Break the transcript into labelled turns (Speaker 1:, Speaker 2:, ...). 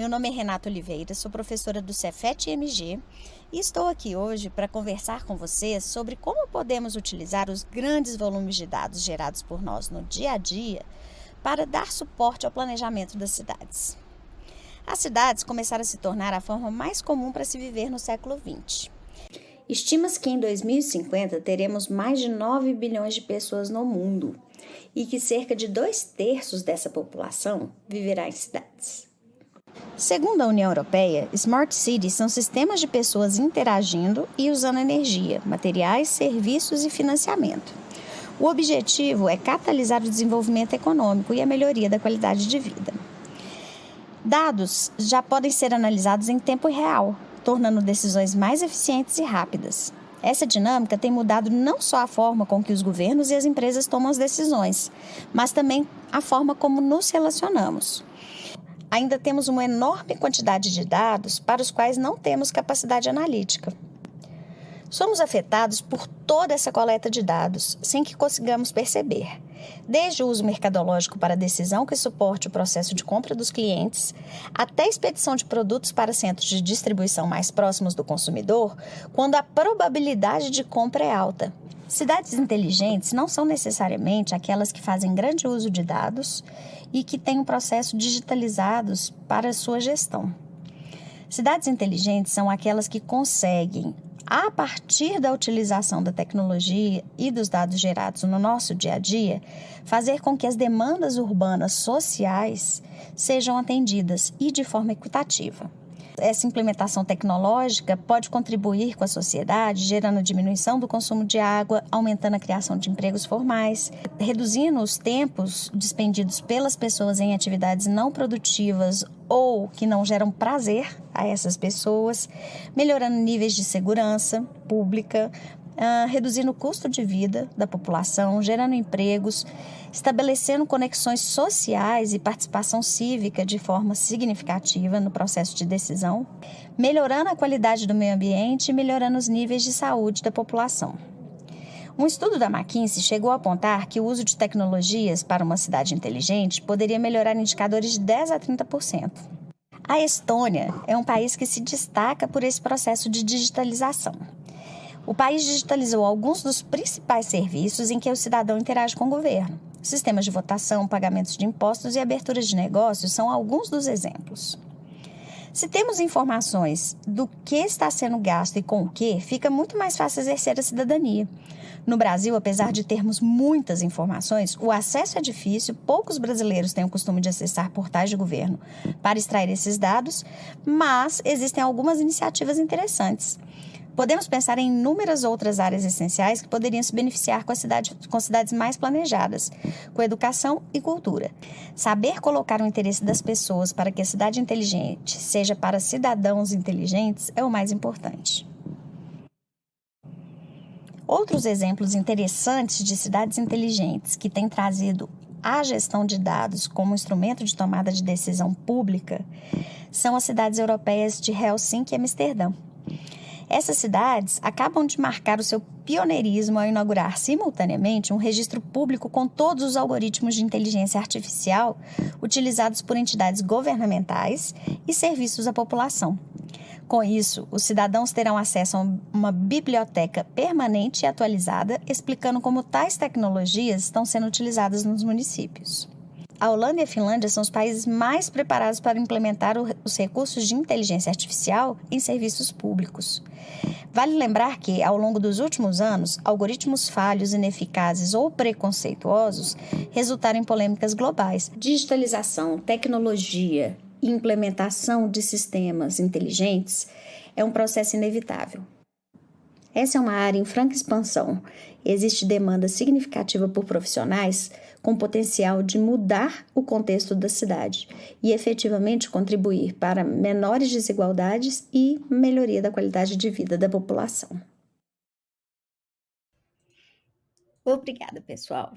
Speaker 1: Meu nome é Renata Oliveira, sou professora do Cefet-MG e estou aqui hoje para conversar com vocês sobre como podemos utilizar os grandes volumes de dados gerados por nós no dia a dia para dar suporte ao planejamento das cidades. As cidades começaram a se tornar a forma mais comum para se viver no século XX. Estima-se que em 2050 teremos mais de 9 bilhões de pessoas no mundo e que cerca de 2/3 dessa população viverá em cidades. Segundo a União Europeia, Smart Cities são sistemas de pessoas interagindo e usando energia, materiais, serviços e financiamento. O objetivo é catalisar o desenvolvimento econômico e a melhoria da qualidade de vida. Dados já podem ser analisados em tempo real, tornando decisões mais eficientes e rápidas. Essa dinâmica tem mudado não só a forma com que os governos e as empresas tomam as decisões, mas também a forma como nos relacionamos. Ainda temos uma enorme quantidade de dados para os quais não temos capacidade analítica. Somos afetados por toda essa coleta de dados, sem que consigamos perceber. Desde o uso mercadológico para decisão que suporte o processo de compra dos clientes, até a expedição de produtos para centros de distribuição mais próximos do consumidor, quando a probabilidade de compra é alta. Cidades inteligentes não são necessariamente aquelas que fazem grande uso de dados e que têm um processo digitalizados para sua gestão. Cidades inteligentes são aquelas que conseguem, a partir da utilização da tecnologia e dos dados gerados no nosso dia a dia, fazer com que as demandas urbanas sociais sejam atendidas e de forma equitativa. Essa implementação tecnológica pode contribuir com a sociedade, gerando diminuição do consumo de água, aumentando a criação de empregos formais, reduzindo os tempos despendidos pelas pessoas em atividades não produtivas ou que não geram prazer a essas pessoas, melhorando níveis de segurança pública, reduzindo o custo de vida da população, gerando empregos, estabelecendo conexões sociais e participação cívica de forma significativa no processo de decisão, melhorando a qualidade do meio ambiente e melhorando os níveis de saúde da população. Um estudo da McKinsey chegou a apontar que o uso de tecnologias para uma cidade inteligente poderia melhorar indicadores de 10 a 30%. A Estônia é um país que se destaca por esse processo de digitalização. O país digitalizou alguns dos principais serviços em que o cidadão interage com o governo. Sistemas de votação, pagamentos de impostos e aberturas de negócios são alguns dos exemplos. Se temos informações do que está sendo gasto e com o que, fica muito mais fácil exercer a cidadania. No Brasil, apesar de termos muitas informações, o acesso é difícil, poucos brasileiros têm o costume de acessar portais de governo para extrair esses dados, mas existem algumas iniciativas interessantes. Podemos pensar em inúmeras outras áreas essenciais que poderiam se beneficiar com cidades mais planejadas, com educação e cultura. Saber colocar o interesse das pessoas para que a cidade inteligente seja para cidadãos inteligentes é o mais importante. Outros exemplos interessantes de cidades inteligentes que têm trazido a gestão de dados como instrumento de tomada de decisão pública são as cidades europeias de Helsinki e Amsterdã. Essas cidades acabam de marcar o seu pioneirismo ao inaugurar simultaneamente um registro público com todos os algoritmos de inteligência artificial utilizados por entidades governamentais e serviços à população. Com isso, os cidadãos terão acesso a uma biblioteca permanente e atualizada, explicando como tais tecnologias estão sendo utilizadas nos municípios. A Holanda e a Finlândia são os países mais preparados para implementar os recursos de inteligência artificial em serviços públicos. Vale lembrar que, ao longo dos últimos anos, algoritmos falhos, ineficazes ou preconceituosos resultaram em polêmicas globais. Digitalização, tecnologia e implementação de sistemas inteligentes é um processo inevitável. Essa é uma área em franca expansão. Existe demanda significativa por profissionais com potencial de mudar o contexto da cidade e efetivamente contribuir para menores desigualdades e melhoria da qualidade de vida da população. Obrigada, pessoal!